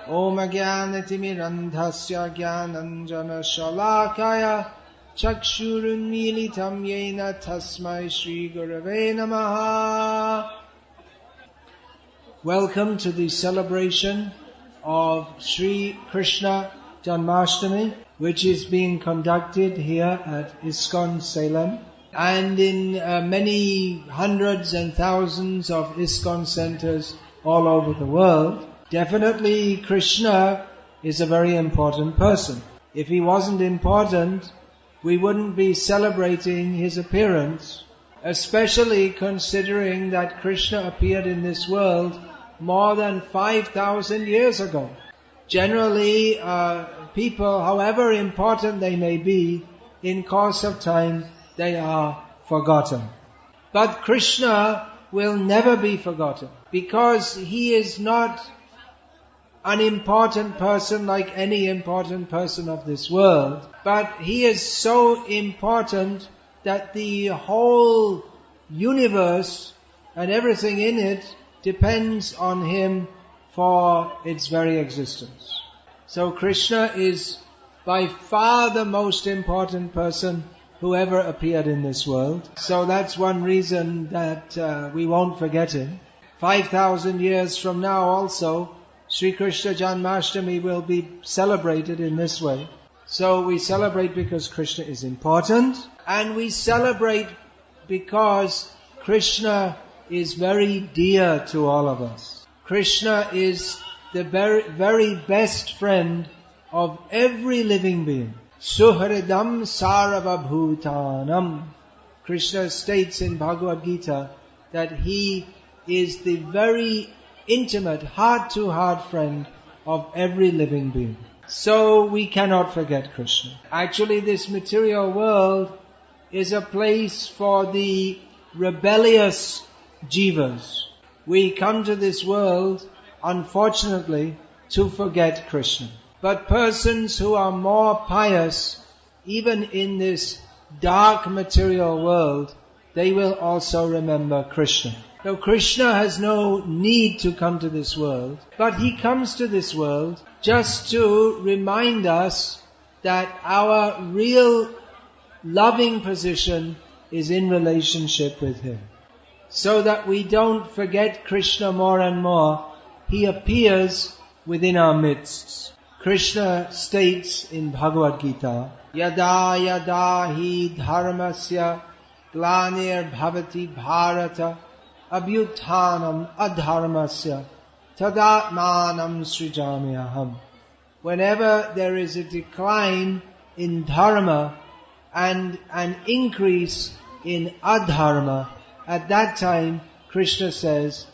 Om Ajnanatimirandhasya Jnananjana Shalakaya Chakshurunmilitam Yena Tasmai Shri Gurave Namaha. Welcome to the celebration of Sri Krishna Janmashtami, which is being conducted here at ISKCON Salem and in many hundreds and thousands of ISKCON centers all over the world. Definitely Krishna is a very important person. If he wasn't important, we wouldn't be celebrating his appearance, especially considering that Krishna appeared in this world more than 5,000 years ago. Generally, people, however important they may be, in course of time, they are forgotten. But Krishna will never be forgotten, because he is not an important person like any important person of this world. But he is so important that the whole universe and everything in it depends on him for its very existence. So Krishna is by far the most important person who ever appeared in this world. So that's one reason that we won't forget him. 5,000 years from now also, Sri Krishna Janmashtami will be celebrated in this way. So we celebrate because Krishna is important, and we celebrate because Krishna is very dear to all of us. Krishna is the very best friend of every living being. Suhridam sarvabhutanam. Krishna states in Bhagavad Gita that he is the very intimate, heart-to-heart friend of every living being. So we cannot forget Krishna. Actually, this material world is a place for the rebellious jivas. We come to this world, unfortunately, to forget Krishna. But persons who are more pious, even in this dark material world, they will also remember Krishna. Now, Krishna has no need to come to this world, but he comes to this world just to remind us that our real loving position is in relationship with him. So that we don't forget Krishna more and more, he appears within our midst. Krishna states in Bhagavad Gita, Yada yada hi dharmasya glanir bhavati bharata abhyuthanam adharmasya tadatmanam srijamyaham. Whenever there is a decline in dharma and an increase in adharma, at that time Krishna says,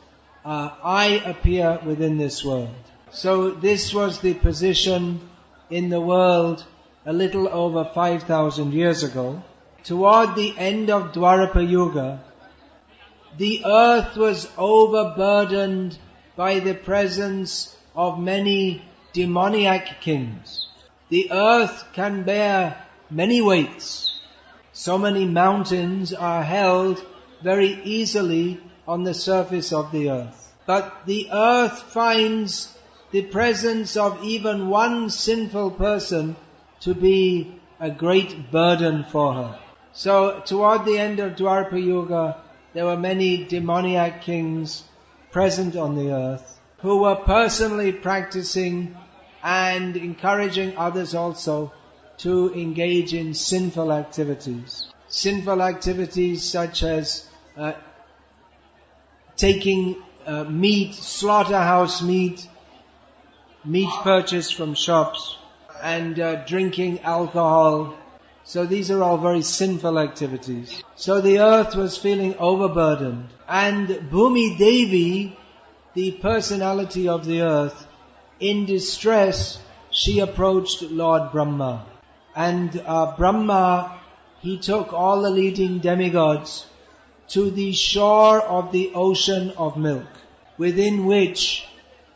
I appear within this world. So this was the position in the world a little over 5,000 years ago. Toward the end of Dwarapa Yuga, the earth was overburdened by the presence of many demoniac kings. The earth can bear many weights. So many mountains are held very easily on the surface of the earth. But the earth finds the presence of even one sinful person to be a great burden for her. So toward the end of Dwarapa Yuga, there were many demoniac kings present on the earth who were personally practicing and encouraging others also to engage in sinful activities. Sinful activities such as taking meat, slaughterhouse meat purchased from shops, and drinking alcohol. So these are all very sinful activities. So the earth was feeling overburdened. And Bhumi Devi, the personality of the earth, in distress, she approached Lord Brahma. And Brahma, he took all the leading demigods to the shore of the ocean of milk, within which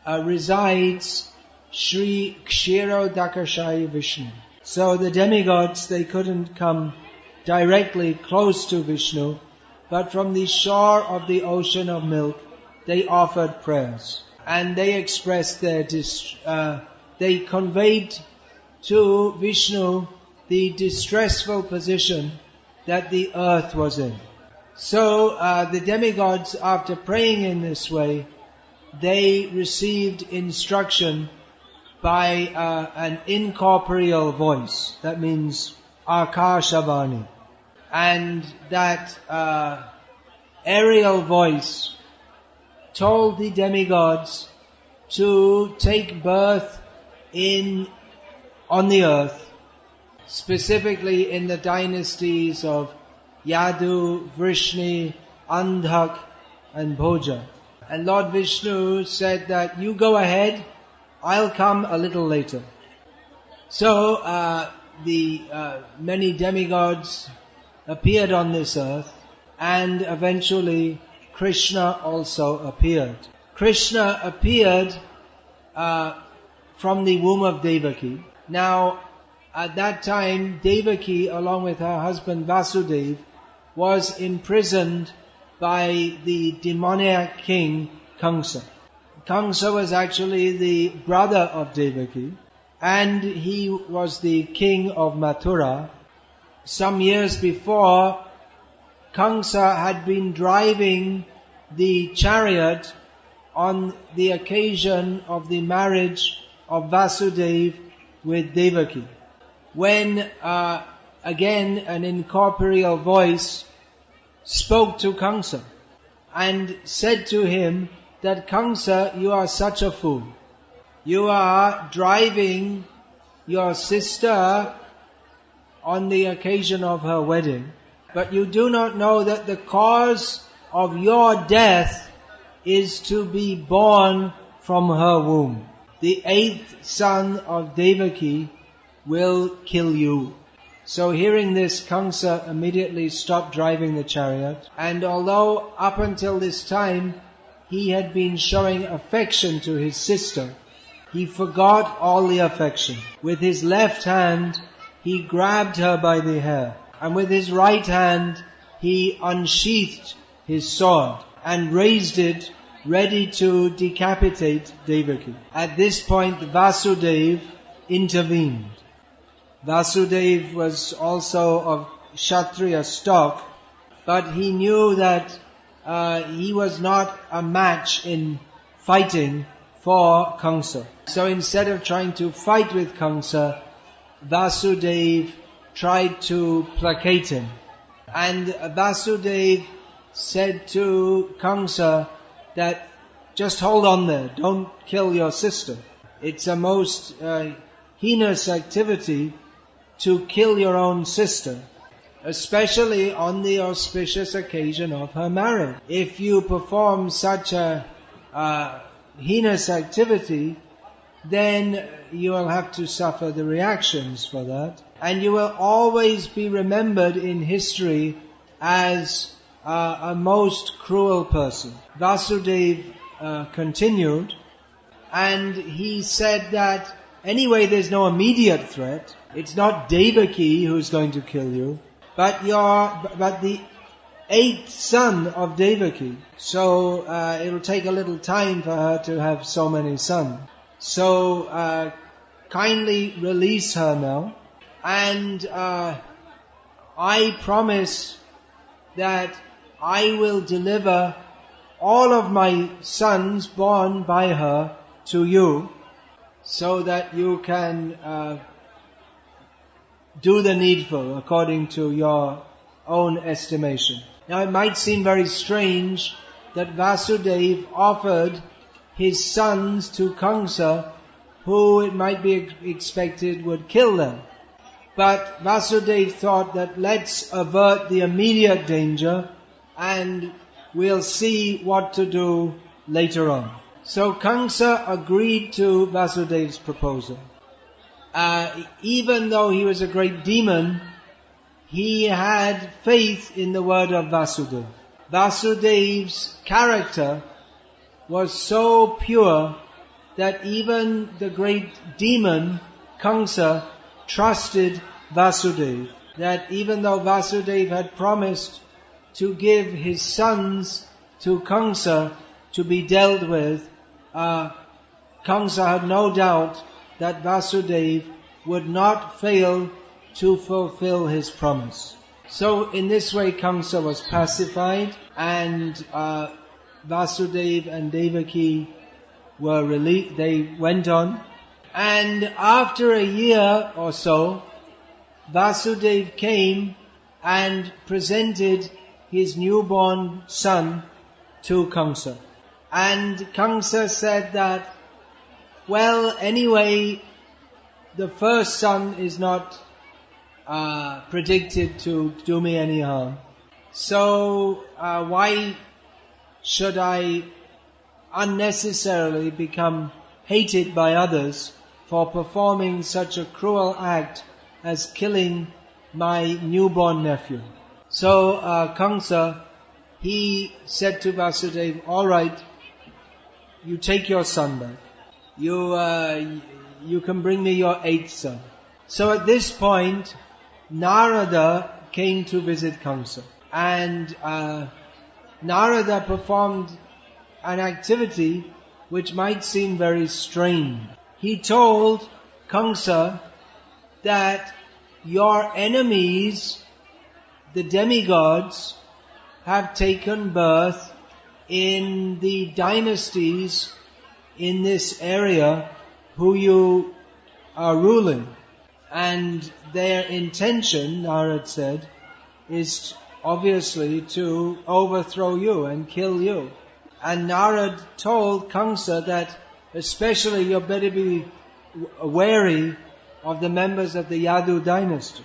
resides Sri Kshirodakashayi Vishnu. So the demigods, they couldn't come directly close to Vishnu, but from the shore of the ocean of milk, they offered prayers. and they expressed they conveyed to Vishnu the distressful position that the earth was in. So the demigods, after praying in this way, they received instruction by an incorporeal voice. That means Akashavani. And that aerial voice told the demigods to take birth on the earth, specifically in the dynasties of Yadu, Vrishni, Andhak and Bhoja. And Lord Vishnu said that you go ahead, I'll come a little later. So the many demigods appeared on this earth, and eventually Krishna also appeared. Krishna appeared from the womb of Devaki. Now, at that time, Devaki, along with her husband Vasudeva, was imprisoned by the demoniac king Krsna. Krsna was actually the brother of Devaki, and he was the king of Mathura. Some years before, Krsna had been driving the chariot on the occasion of the marriage of Vasudeva with Devaki, when again an incorporeal voice spoke to Krsna and said to him that, Krsna, you are such a fool. You are driving your sister on the occasion of her wedding, but you do not know that the cause of your death is to be born from her womb. The 8th son of Devaki will kill you. So hearing this, Krsna immediately stopped driving the chariot, and although up until this time he had been showing affection to his sister, he forgot all the affection. With his left hand he grabbed her by the hair, and with his right hand he unsheathed his sword and raised it ready to decapitate Devaki. At this point Vasudeva intervened. Vasudeva was also of Kshatriya stock, but he knew that he was not a match in fighting for Krsna. So instead of trying to fight with Krsna, Vasudeva tried to placate him. And Vasudeva said to Krsna that just hold on there, don't kill your sister. It's a most heinous activity to kill your own sister, especially on the auspicious occasion of her marriage. If you perform such a heinous activity, then you will have to suffer the reactions for that, and you will always be remembered in history as a most cruel person. Vasudeva continued, and he said that anyway there's no immediate threat. It's not Devaki who's going to kill you, but the 8th son of Devaki. So it'll take a little time for her to have so many sons. So kindly release her now, and I promise that I will deliver all of my sons born by her to you, so that you can do the needful according to your own estimation. Now it might seem very strange that Vasudeva offered his sons to Krsna, who it might be expected would kill them. But Vasudeva thought that let's avert the immediate danger and we'll see what to do later on. So Krsna agreed to Vasudeva's proposal. Even though he was a great demon, he had faith in the word of Vasudeva. Vasudeva's character was so pure that even the great demon Krsna trusted Vasudeva. That even though Vasudeva had promised to give his sons to Krsna to be dealt with Kamsa had no doubt that Vasudeva would not fail to fulfill his promise. So in this way Kamsa was pacified, and Vasudeva and Devaki were released. They went on, and after a year or so, Vasudeva came and presented his newborn son to Kamsa. And Kamsa said that, well, anyway, the first son is not predicted to do me any harm. So why should I unnecessarily become hated by others for performing such a cruel act as killing my newborn nephew? So Kamsa, he said to Vasudeva, all right, you take your son back. You can bring me your 8th son. So at this point, Narada came to visit Kamsa. And Narada performed an activity which might seem very strange. He told Kamsa that your enemies, the demigods, have taken birth in the dynasties in this area who you are ruling. And their intention, Narad said, is obviously to overthrow you and kill you. And Narad told Kamsa that especially you better be wary of the members of the Yadu dynasty.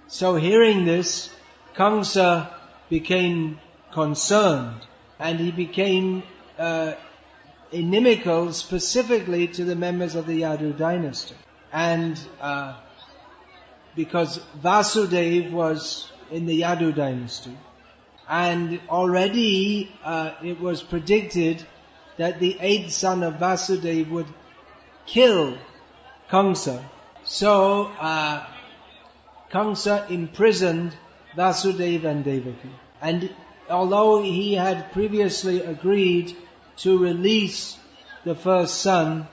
So hearing this, Kamsa became concerned, and he became inimical specifically to the members of the Yadu dynasty. And because Vasudeva was in the Yadu dynasty, and already it was predicted that the 8th son of Vasudeva would kill Kamsa. So Kamsa imprisoned Vasudeva and Devaki. And although he had previously agreed to release the first son,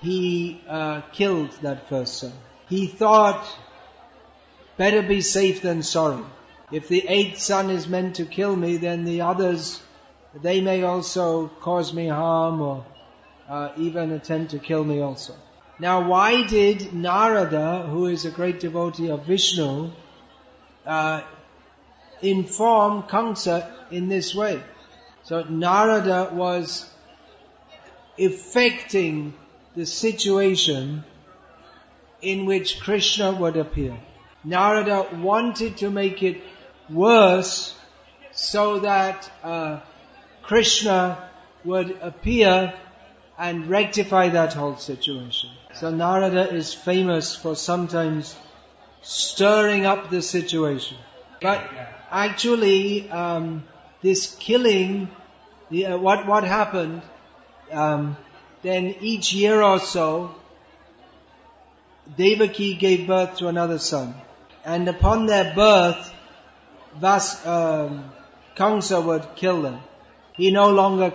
he killed that first son. He thought, better be safe than sorry. If the 8th son is meant to kill me, then the others, they may also cause me harm or even attempt to kill me also. Now, why did Narada, who is a great devotee of Vishnu, inform Kamsa in this way? So Narada was effecting the situation in which Krishna would appear. Narada wanted to make it worse so that Krishna would appear and rectify that whole situation. So Narada is famous for sometimes stirring up the situation. But actually, this killing, what happened, then each year or so, Devaki gave birth to another son. And upon their birth, Kamsa would kill them. He no longer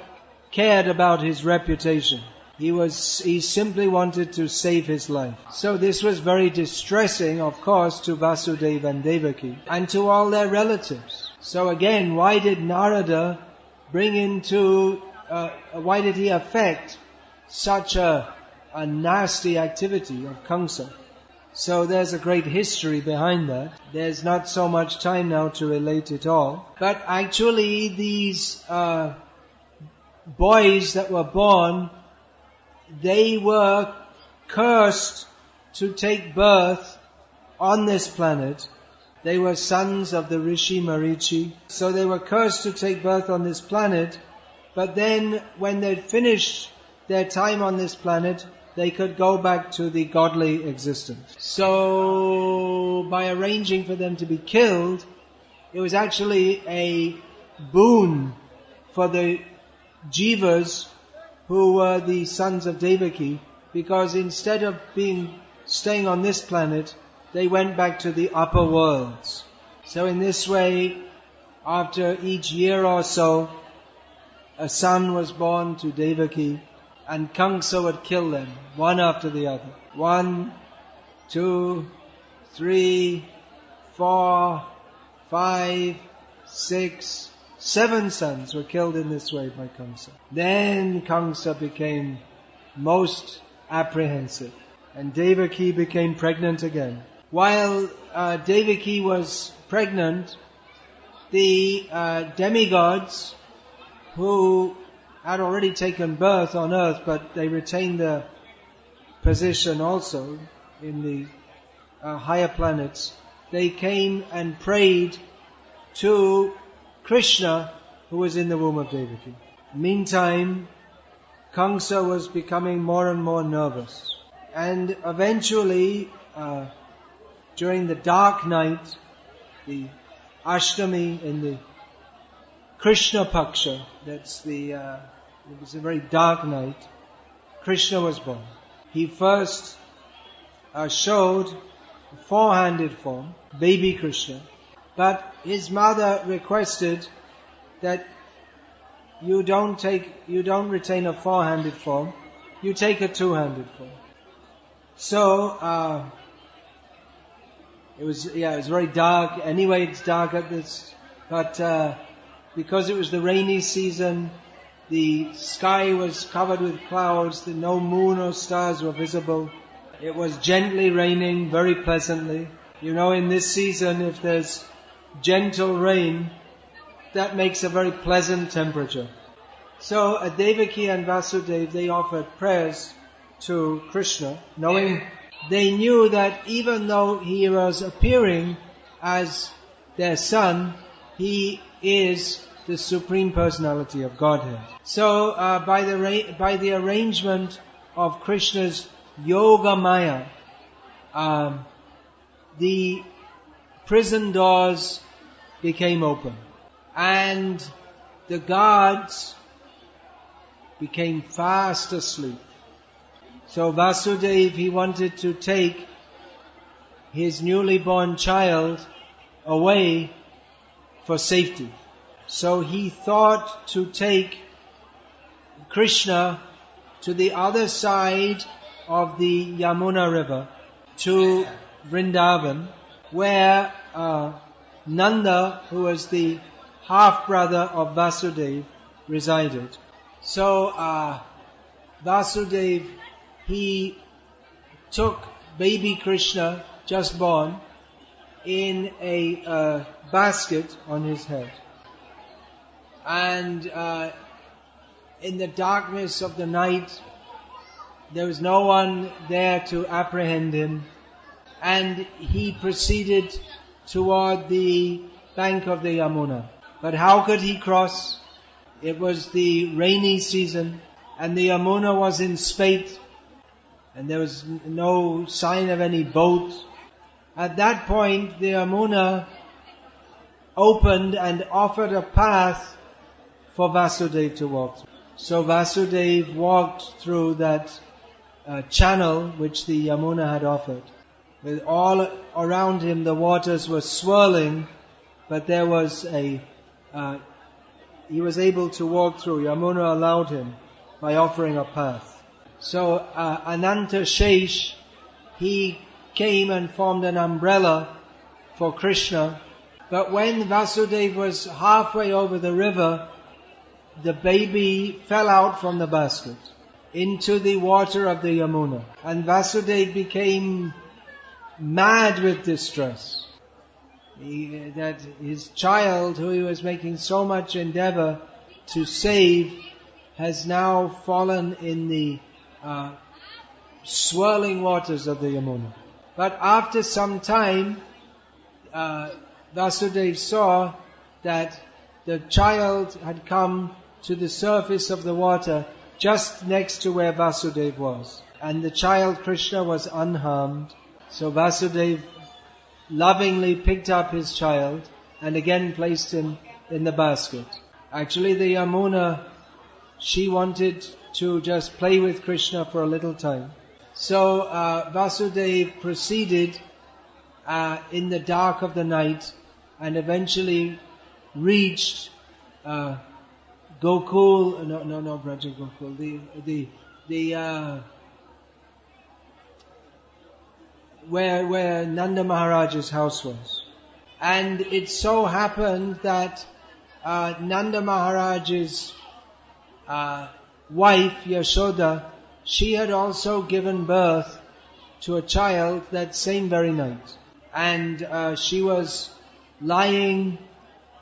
cared about his reputation. He simply wanted to save his life. So this was very distressing, of course, to Vasudeva and Devaki, and to all their relatives. So again, why did Narada why did he affect such a nasty activity of Kamsa? So there's a great history behind that. There's not so much time now to relate it all. But actually these boys that were born, they were cursed to take birth on this planet. They were sons of the Rishi Marichi. So they were cursed to take birth on this planet. But then when they'd finished their time on this planet, they could go back to the godly existence. So by arranging for them to be killed, it was actually a boon for the jivas who were the sons of Devaki, because instead of staying on this planet, they went back to the upper worlds. So in this way, after each year or so, a son was born to Devaki, and Kamsa would kill them, one after the other. 1, 2, 3, 4, 5, 6, 7 sons were killed in this way by Kamsa. Then Kamsa became most apprehensive, and Devaki became pregnant again. While Devaki was pregnant, the demigods who had already taken birth on earth, but they retained their position also in the higher planets, they came and prayed to Krishna, who was in the womb of Devaki. Meantime, Kamsa was becoming more and more nervous. And eventually, during the dark night, the Ashtami in the Krishna Paksha, it was a very dark night, Krishna was born. He first showed a 4-handed form, baby Krishna, but his mother requested that you don't retain a 4-handed form, you take a 2-handed form. So, it was very dark. Anyway, it's dark at this, but because it was the rainy season, the sky was covered with clouds, no moon or stars were visible. It was gently raining, very pleasantly. You know, in this season, if there's gentle rain, that makes a very pleasant temperature. So Devaki and Vasudeva, they offered prayers to Krishna, knowing they knew that even though he was appearing as their son, he is the Supreme Personality of Godhead. So by the arrangement of Krishna's Yoga Maya, the prison doors became open, and the guards became fast asleep. So Vasudeva, he wanted to take his newly born child away for safety. So he thought to take Krishna to the other side of the Yamuna river, to Vrindavan, where Nanda, who was the half-brother of Vasudeva, resided. So Vasudeva, he took baby Krishna, just born, in a basket on his head. And in the darkness of the night, there was no one there to apprehend him, and he proceeded toward the bank of the Yamuna. But how could he cross? It was the rainy season, and the Yamuna was in spate, and there was no sign of any boat. At that point, the Yamuna opened and offered a path for Vasudeva to walk through. So Vasudeva walked through that channel which the Yamuna had offered. With all around him the waters were swirling, but there was he was able to walk through. Yamuna allowed him by offering a path. So Ananta Shesh, he came and formed an umbrella for Krishna. But when Vasudeva was halfway over the river, the baby fell out from the basket into the water of the Yamuna. And Vasudeva became mad with distress. That his child, who he was making so much endeavor to save, has now fallen in the swirling waters of the Yamuna. But after some time, Vasudeva saw that the child had come to the surface of the water just next to where Vasudeva was. And the child Krishna was unharmed. So Vasudeva lovingly picked up his child and again placed him in the basket. Actually, the Yamuna, she wanted to just play with Krishna for a little time. So Vasudeva proceeded in the dark of the night and eventually reached Gokul, no, Braja Gokul, where Nanda Maharaj's house was. And it so happened that Nanda Maharaj's wife, Yashoda, she had also given birth to a child that same very night. And she was lying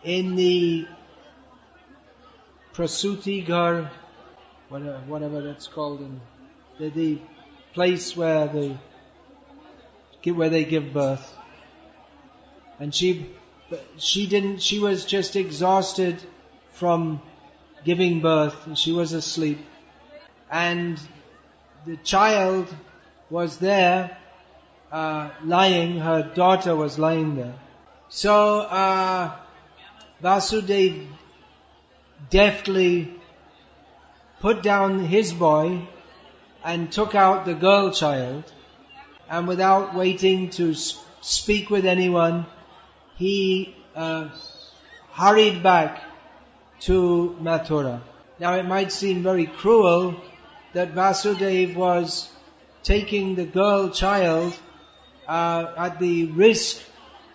in the Prasuti Ghar, whatever that's called, in the place where they give birth. And she was just exhausted from giving birth, and she was asleep. And the child was there, lying, her daughter was lying there. So, Vasudeva deftly put down his boy and took out the girl child, and without waiting to speak with anyone, he hurried back to Mathura. Now it might seem very cruel that Vasudeva was taking the girl child at the risk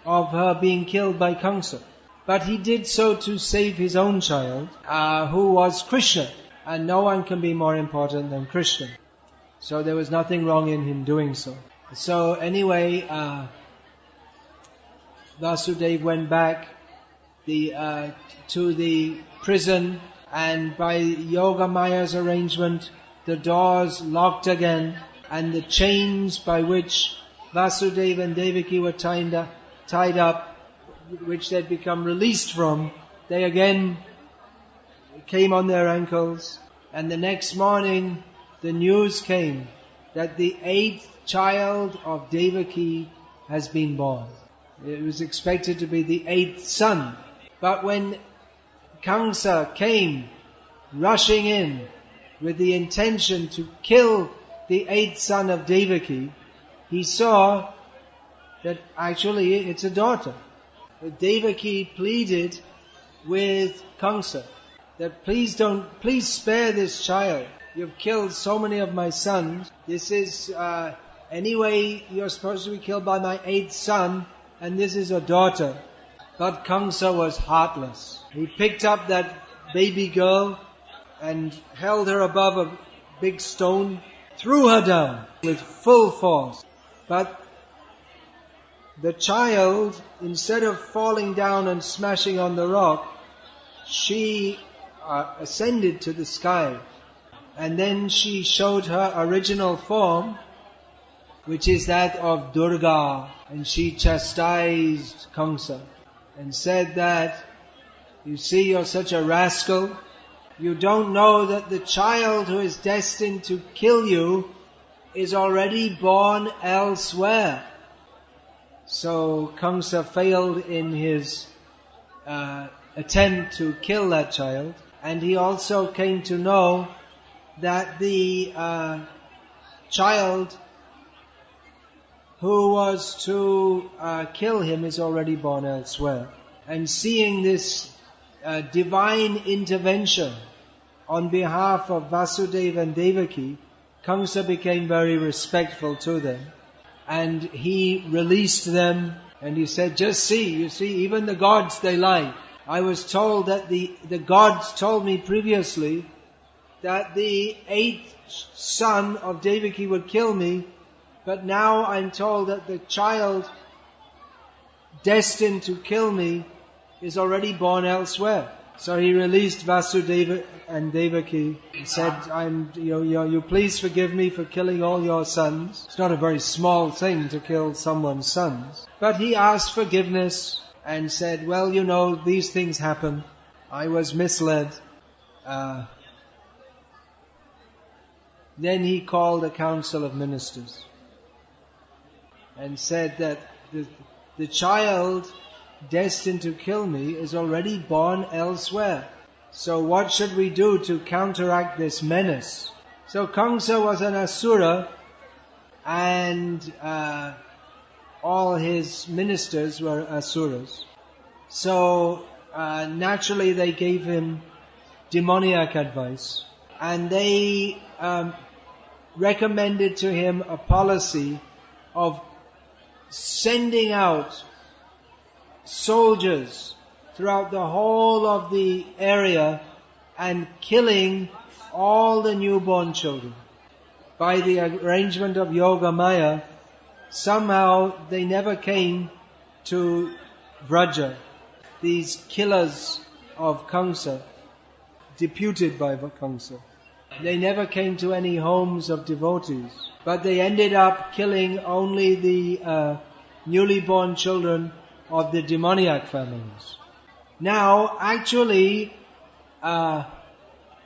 of her being killed by Kamsa. But he did so to save his own child, who was Krishna. And no one can be more important than Krishna. So there was nothing wrong in him doing so. So anyway, Vasudeva went back to the prison, and by Yoga Maya's arrangement, the doors locked again, and the chains by which Vasudeva and Devaki were tied up, which they'd become released from, they again came on their ankles. And the next morning, the news came that the 8th child of Devaki has been born. It was expected to be the 8th son. But when Kamsa came rushing in with the intention to kill the 8th son of Devaki, he saw that actually it's a daughter. Devaki pleaded with Kamsa that please spare this child. You've killed so many of my sons. This is, anyway, you're supposed to be killed by my 8th son, and this is a daughter. But Kamsa was heartless. He picked up that baby girl and held her above a big stone, threw her down with full force. But the child, instead of falling down and smashing on the rock, she ascended to the sky. And then she showed her original form, which is that of Durga. And she chastised Kamsa and said that, you see, you're such a rascal. You don't know that the child who is destined to kill you is already born elsewhere. So Kamsa failed in his attempt to kill that child. And he also came to know that the child who was to kill him is already born elsewhere. And seeing this divine intervention on behalf of Vasudeva and Devaki, Kamsa became very respectful to them. And he released them, and he said, just see, you see, even the gods, they lie. I was told that the gods told me previously that the 8th son of Devaki would kill me, but now I'm told that the child destined to kill me is already born elsewhere. So he released Vasudeva and Devaki and said, you please forgive me for killing all your sons. It's not a very small thing to kill someone's sons. But he asked forgiveness and said, well, these things happen. I was misled. Then he called a council of ministers and said that the child destined to kill me is already born elsewhere. So what should we do to counteract this menace? So Kamsa was an asura, and all his ministers were asuras. So naturally they gave him demoniac advice, and they recommended to him a policy of sending out soldiers throughout the whole of the area and killing all the newborn children. By the arrangement of Yoga Maya, somehow they never came to Vraja, these killers of Kamsa, deputed by Kamsa. They never came to any homes of devotees, but they ended up killing only the newly born children of the demoniac families. Now, actually,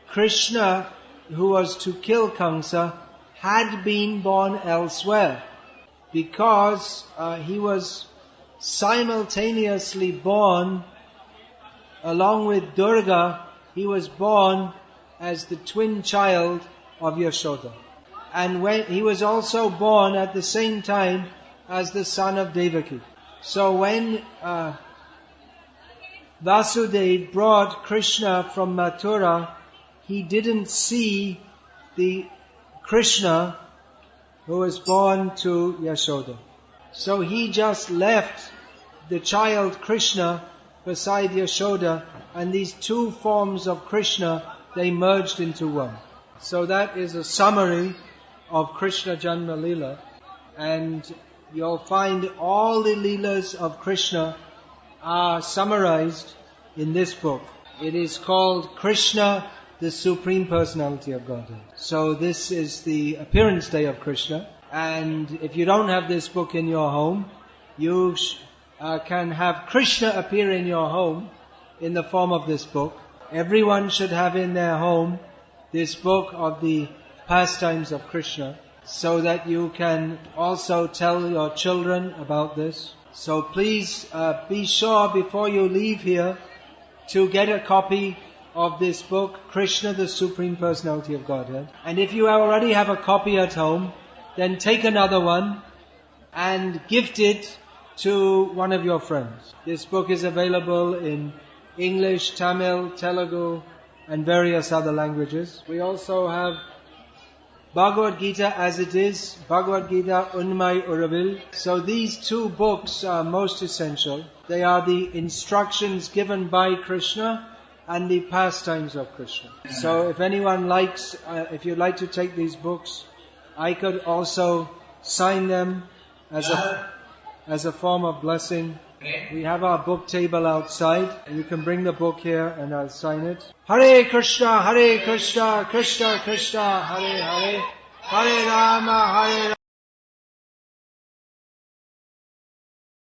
Krishna, who was to kill Kamsa, had been born elsewhere, because he was simultaneously born along with Durga. He was born as the twin child of Yashoda, and when he was also born at the same time as the son of Devaki. So when Vasudeva brought Krishna from Mathura, he didn't see the Krishna who was born to Yashoda. So he just left the child Krishna beside Yashoda, and these two forms of Krishna, they merged into one. So that is a summary of Krishna Janma Leela, and you'll find all the Leelas of Krishna are summarized in this book. It is called Krishna, the Supreme Personality of Godhead. So this is the appearance day of Krishna, and if you don't have this book in your home, you can have Krishna appear in your home in the form of this book. Everyone should have in their home this book of the pastimes of Krishna, so that you can also tell your children about this. So please be sure before you leave here to get a copy of this book, Krishna, the Supreme Personality of Godhead. And if you already have a copy at home, then take another one and gift it to one of your friends. This book is available in English, Tamil, Telugu, and various other languages. We also have Bhagavad Gita as it is, Bhagavad Gita Unmai Uravil. So these two books are most essential. They are the instructions given by Krishna and the pastimes of Krishna. So if anyone likes, if you'd like to take these books, I could also sign them as a form of blessing. We have our book table outside. You can bring the book here and I'll sign it. Hare Krishna, Krishna Krishna, Hare Hare, Hare Rama, Hare Rama.